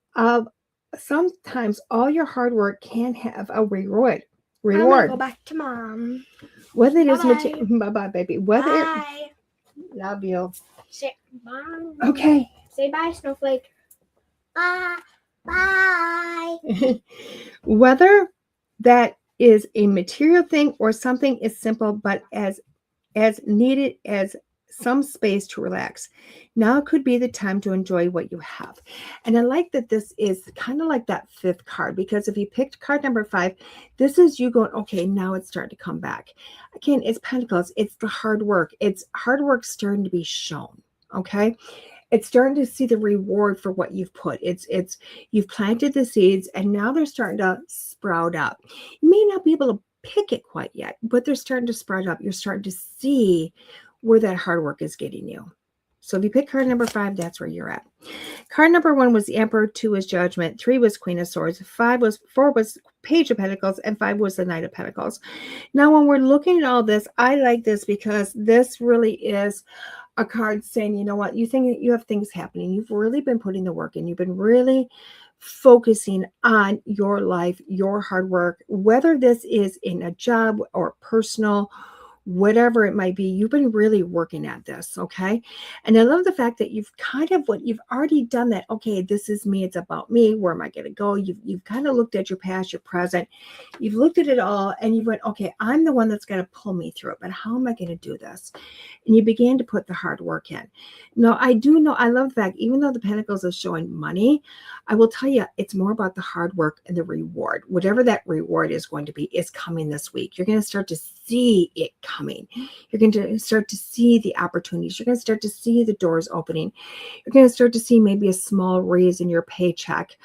Speaker 2: all your hard work can have a reward.
Speaker 3: I'm gonna go back to mom.
Speaker 2: Whether it is
Speaker 3: Bye-bye.
Speaker 2: bye-bye, baby. Whether
Speaker 3: Bye.
Speaker 2: love you.
Speaker 3: Say bye.
Speaker 2: Okay.
Speaker 3: Say bye, Snowflake. Bye. Bye.
Speaker 2: Whether that is a material thing or something is simple, but as needed as some space to relax. Now could be the time to enjoy what you have. And I like that this is kind of like that fifth card, because if you picked card number 5, this is you going, okay, now it's starting to come back. Again, it's Pentacles. It's the hard work. It's hard work starting to be shown. Okay. It's starting to see the reward for what you've put. You've planted the seeds and now they're starting to sprout up. You may not be able to pick it quite yet, but they're starting to sprout up. You're starting to see where that hard work is getting you. So if you pick card number 5, that's where you're at. Card number 1 was the Emperor, 2 was Judgment, 3 was Queen of Swords, 4 was Page of Pentacles, and 5 was the Knight of Pentacles. Now, when we're looking at all this, I like this because this really is a card saying, you know what, you think that you have things happening. You've really been putting the work in. You've been really focusing on your life, your hard work, whether this is in a job or personal, whatever it might be, you've been really working at this, okay? And I love the fact that you've already done that. Okay, this is me. It's about me. Where am I going to go? You've kind of looked at your past, your present. You've looked at it all, and you went, okay, I'm the one that's going to pull me through it, but how am I going to do this? And you began to put the hard work in. Now, I love the fact, even though the Pentacles is showing money, I will tell you, it's more about the hard work and the reward. Whatever that reward is going to be is coming this week. You're going to start to see it coming. You're going to start to see the opportunities. You're going to start to see the doors opening. You're going to start to see maybe a small raise in your paycheck,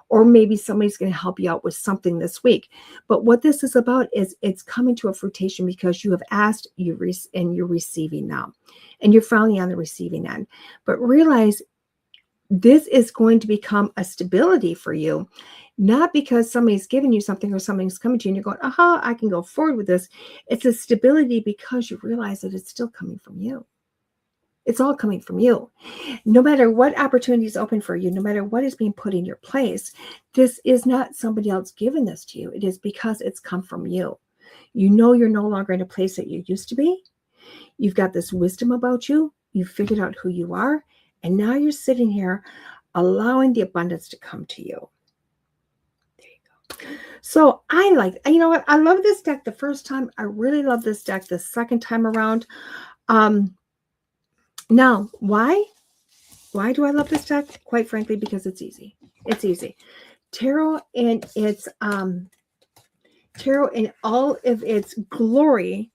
Speaker 2: or maybe somebody's going to help you out with something this week. But what this is about is it's coming to a fruition because you have asked, and you're receiving now. And you're finally on the receiving end. But realize this is going to become a stability for you, not because somebody's giving you something or something's coming to you and you're going, aha, I can go forward with this. It's a stability because you realize that it's still coming from you. It's all coming from you. No matter what opportunities open for you, no matter what is being put in your place, this is not somebody else giving this to you. It is because it's come from you. You know you're no longer in a place that you used to be. You've got this wisdom about you. You've figured out who you are. And now you're sitting here allowing the abundance to come to you. There you go. So you know what? I love this deck the first time. I really love this deck the second time around. Now, why? Why do I love this deck? Quite frankly, because it's easy. It's easy. Tarot in all of its glory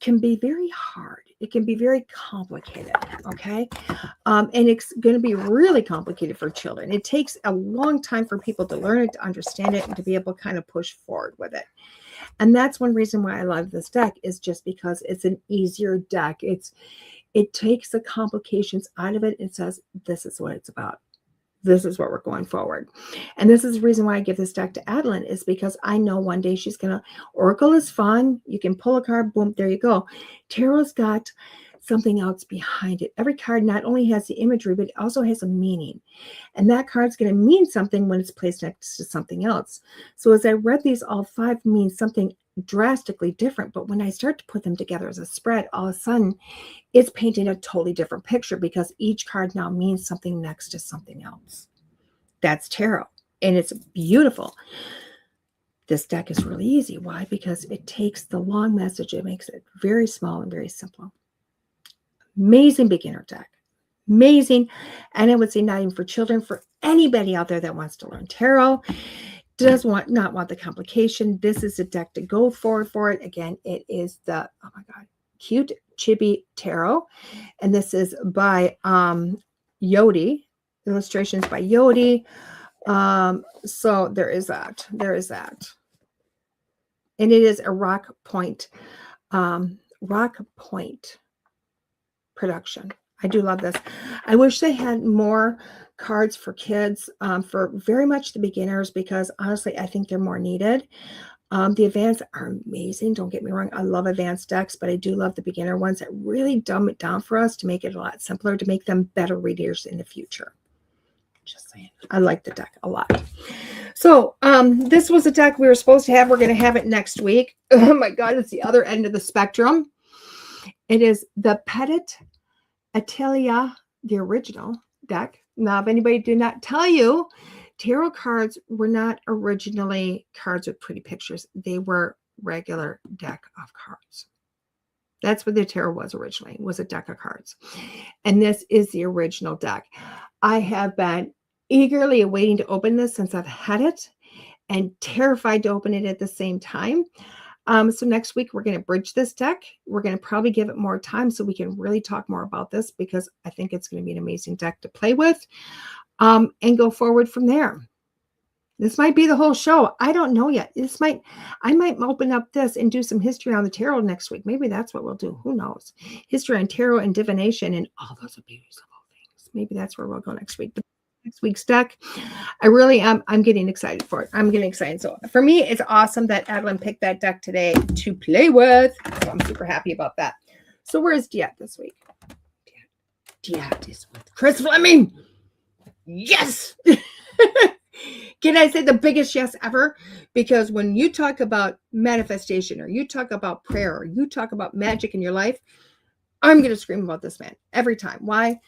Speaker 2: can be very hard. It can be very complicated, okay? And it's going to be really complicated for children. It takes a long time for people to learn it, to understand it, and to be able to kind of push forward with it. And that's one reason why I love this deck, is just because it's an easier deck. It takes the complications out of it and says, this is what it's about. This is what we're going forward. And this is the reason why I give this deck to Adeline, is because I know one day she's going to, Oracle is fun. You can pull a card, boom, there you go. Tarot's got something else behind it. Every card not only has the imagery, but it also has a meaning. And that card's going to mean something when it's placed next to something else. So as I read these, all 5 mean something drastically different. But when I start to put them together as a spread, all of a sudden, it's painting a totally different picture, because each card now means something next to something else. That's tarot, and it's beautiful. This deck is really easy. Why? Because it takes the long message, it makes it very small and very simple. Amazing beginner deck. Amazing. And I would say not even for children, for anybody out there that wants to learn tarot, does not want the complication. This is a deck to go forward for it. Again, it is the, oh my God, Cute Chibi Tarot. And this is by Yodi. Illustrations by Yodi. So there is that. There is that. And it is a Rock Point production. I do love this. I wish they had more cards for kids, for very much the beginners, because honestly, I think they're more needed. The advanced are amazing. Don't get me wrong. I love advanced decks, but I do love the beginner ones that really dumb it down for us to make it a lot simpler, to make them better readers in the future. Just saying. I like the deck a lot. So this was a deck we were supposed to have. We're going to have it next week. Oh my God, it's the other end of the spectrum. It is the Petit Etteilla, the original deck. Now, if anybody did not tell you, tarot cards were not originally cards with pretty pictures. They were regular deck of cards. That's what the tarot was originally, was a deck of cards. And this is the original deck. I have been eagerly awaiting to open this since I've had it, and terrified to open it at the same time. So next week, we're going to bridge this deck. We're going to probably give it more time so we can really talk more about this, because I think it's going to be an amazing deck to play with, and go forward from there. This might be the whole show. I don't know yet. I might open up this and do some history on the tarot next week. Maybe that's what we'll do. Who knows? History on tarot and divination and all those beautiful things. Maybe that's where we'll go next week. But next week's deck, I really am. I'm getting excited for it. I'm getting excited. So for me, it's awesome that Adeline picked that deck today to play with. So I'm super happy about that. So where's DeEtte this week? DeEtte is with Chris Fleming. Yes. Can I say the biggest yes ever? Because when you talk about manifestation or you talk about prayer or you talk about magic in your life, I'm going to scream about this man every time. Why?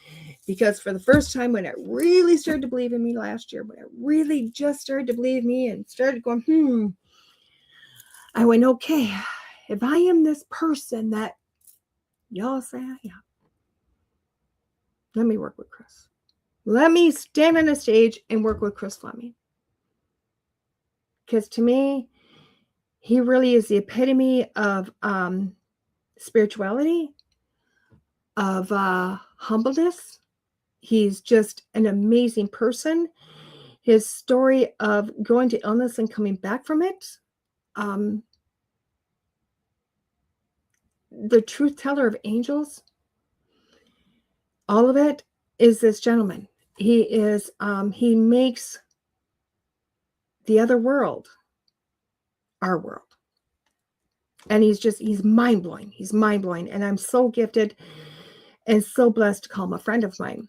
Speaker 2: Because for the first time when it really started to believe in me last year, when it really just started to believe me and started going, I went, okay, if I am this person that y'all say I am, let me work with Chris. Let me stand on a stage and work with Chris Fleming. Because to me, he really is the epitome of spirituality, of humbleness. He's just an amazing person. His story of going to illness and coming back from it. The truth teller of angels. All of it is this gentleman. He is, he makes the other world our world. And he's mind-blowing. He's mind-blowing. And I'm so gifted and so blessed to call him a friend of mine.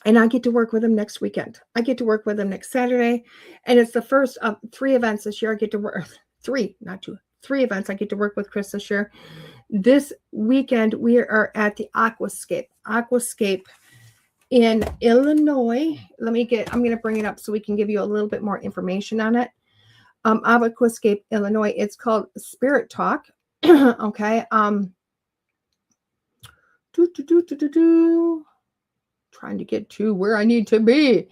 Speaker 2: And I get to work with him next weekend. I get to work with him next Saturday. And it's the first of 3 events this year. I get to work, 3, not 2, 3 events I get to work with Chris this year. This weekend, we are at the Aquascape in Illinois. I'm going to bring it up so we can give you a little bit more information on it. Aquascape, Illinois. It's called Spirit Talk. Okay. Trying to get to where I need to be.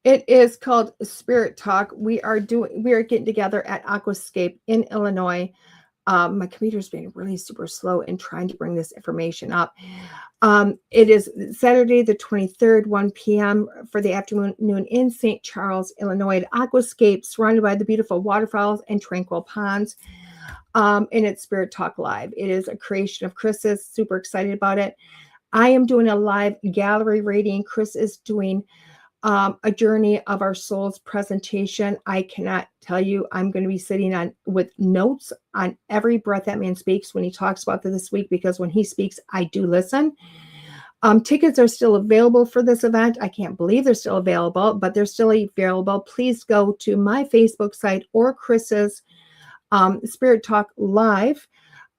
Speaker 2: It is called Spirit Talk. We are getting together at Aquascape in Illinois. My computer's being really super slow in trying to bring this information up. It is Saturday, the 23rd, 1 p.m. for the afternoon in St. Charles, Illinois, at Aquascape, surrounded by the beautiful waterfalls and tranquil ponds. And it's Spirit Talk Live. It is a creation of Chris's. Super excited about it. I am doing a live gallery reading. Chris is doing a Journey of Our Souls presentation. I cannot tell you, I'm going to be sitting on with notes on every breath that man speaks when he talks about this week, because when he speaks, I do listen. Tickets are still available for this event. I can't believe they're still available, but they're still available. Please go to my Facebook site or Chris's Spirit Talk Live.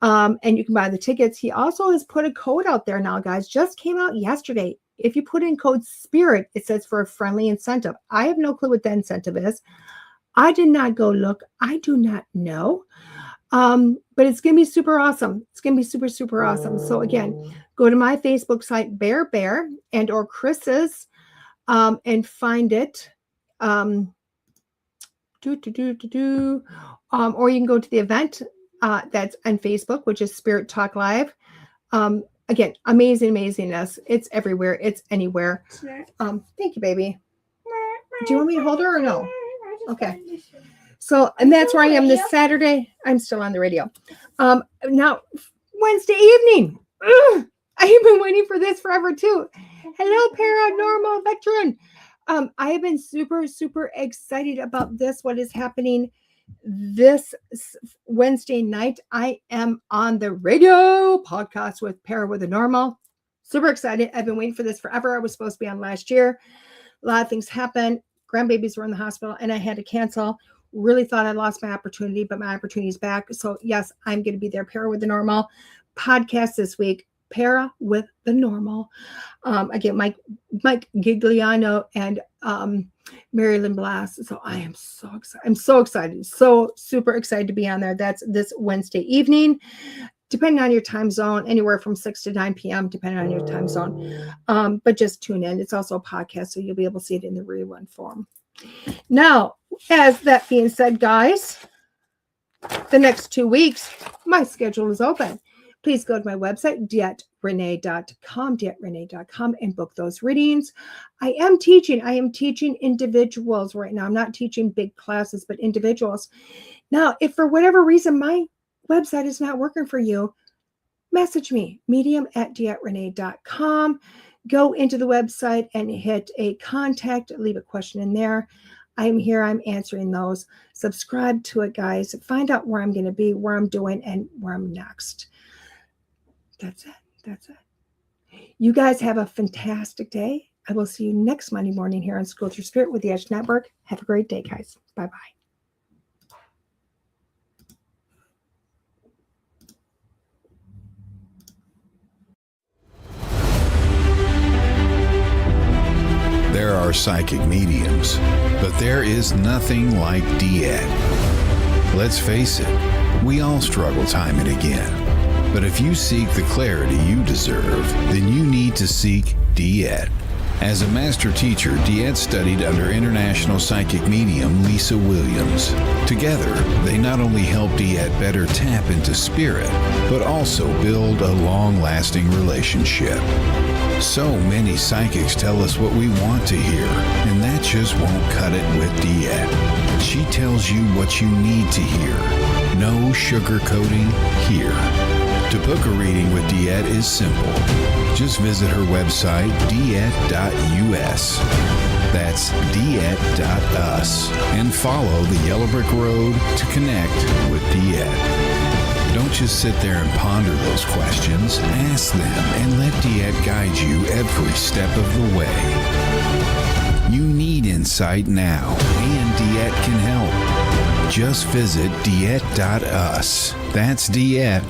Speaker 2: And you can buy the tickets. He also has put a code out there now, guys. Just came out yesterday. If you put in code SPIRIT, it says for a friendly incentive. I have no clue what the incentive is. I did not go look. I do not know. But it's going to be super awesome. It's going to be super, super awesome. So again, go to my Facebook site, Bear and or Chris's, and find it. Or you can go to the event that's on Facebook, which is Spirit Talk Live. Again, amazingness. It's everywhere. It's anywhere. Thank you, baby. Do you want me to hold her or no? Okay. So, and that's where I am this Saturday. I'm still on the radio. Now, Wednesday evening. I have been waiting for this forever too. Hello, paranormal veteran. I have been super, super excited about this. What is happening this Wednesday night? I am on the radio podcast with Paranormal. Super excited. I've been waiting for this forever. I was supposed to be on last year. A lot of things happened. Grandbabies were in the hospital and I had to cancel. Really thought I lost my opportunity, but my opportunity is back. So yes, I'm going to be there. Para with the Normal podcast this week. Para with the Normal. Again, Mike Gigliano and Marilyn Blass. So I am so excited. I'm so excited. So super excited to be on there. That's this Wednesday evening, depending on your time zone, anywhere from 6 to 9 p.m., depending on your time zone. But just tune in. It's also a podcast, so you'll be able to see it in the rerun form. Now, as that being said, guys, the next 2 weeks, my schedule is open. Please go to my website, DeEtteRenee.com, and book those readings. I am teaching individuals right now. I'm not teaching big classes, but individuals. Now, if for whatever reason my website is not working for you, message me, medium@DeEtteRenee.com. Go into the website and hit a contact, leave a question in there. I'm here, I'm answering those. Subscribe to it, guys. Find out where I'm going to be, where I'm doing, and where I'm next. That's it. You guys have a fantastic day. I will see you next Monday morning here on School Through Spirit with the Edge Network. Have a great day, guys. Bye-bye.
Speaker 1: There are psychic mediums, but there is nothing like DeEtte. Let's face it, we all struggle time and again. But if you seek the clarity you deserve, then you need to seek DeEtte. As a master teacher, DeEtte studied under international psychic medium Lisa Williams. Together, they not only help DeEtte better tap into spirit, but also build a long-lasting relationship. So many psychics tell us what we want to hear, and that just won't cut it with DeEtte. She tells you what you need to hear. No sugarcoating here. To book a reading with DeEtte is simple. Just visit her website, DeEtte.us. That's DeEtte.us. And follow the Yellow Brick Road to connect with DeEtte. Don't just sit there and ponder those questions. Ask them and let DeEtte guide you every step of the way. You need insight now, and DeEtte can help. Just visit DeEtte.us. That's DeEtte.us.